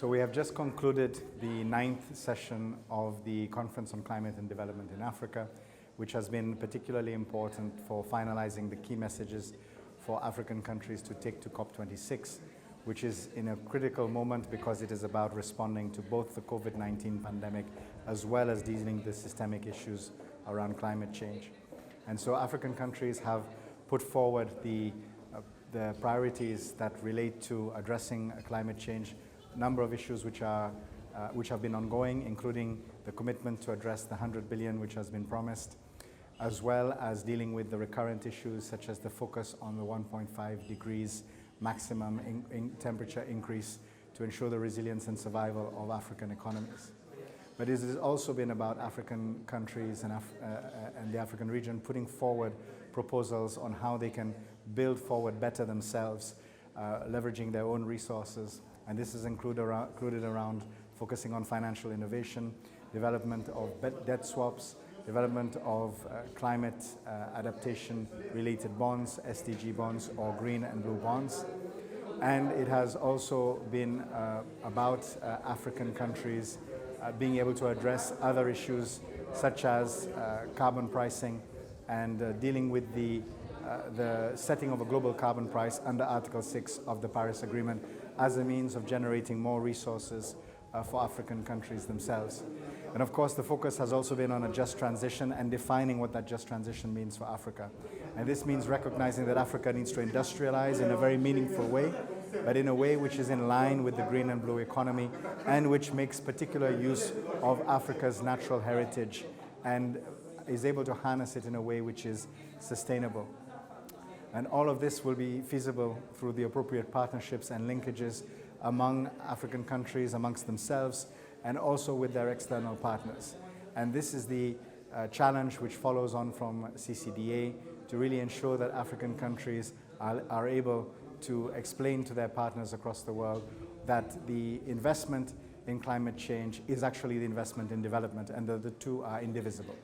So we have just concluded the 9th session of the Conference on Climate and Development in Africa, which has been particularly important for finalizing the key messages for African countries to take to COP26, which is in a critical moment because it is about responding to both the COVID-19 pandemic as well as dealing with the systemic issues around climate change. And so African countries have put forward the priorities that relate to addressing climate change, a number of issues which have been ongoing, including the commitment to address the 100 billion which has been promised, as well as dealing with the recurrent issues such as the focus on the 1.5 degrees maximum temperature increase to ensure the resilience and survival of African economies. But it has also been about African countries and the African region putting forward proposals on how they can build forward better themselves, leveraging their own resources. And this is included around focusing on financial innovation, development of debt swaps, development of climate adaptation related bonds, SDG bonds or green and blue bonds. And it has also been about African countries being able to address other issues such as carbon pricing and dealing with the setting of a global carbon price under Article 6 of the Paris Agreement as a means of generating more resources for African countries themselves. And of course, the focus has also been on a just transition and defining what that just transition means for Africa. And this means recognizing that Africa needs to industrialize in a very meaningful way, but in a way which is in line with the green and blue economy and which makes particular use of Africa's natural heritage and is able to harness it in a way which is sustainable. And all of this will be feasible through the appropriate partnerships and linkages among African countries, amongst themselves, and also with their external partners. And this is the challenge which follows on from CCDA to really ensure that African countries are able to explain to their partners across the world that the investment in climate change is actually the investment in development and that the two are indivisible.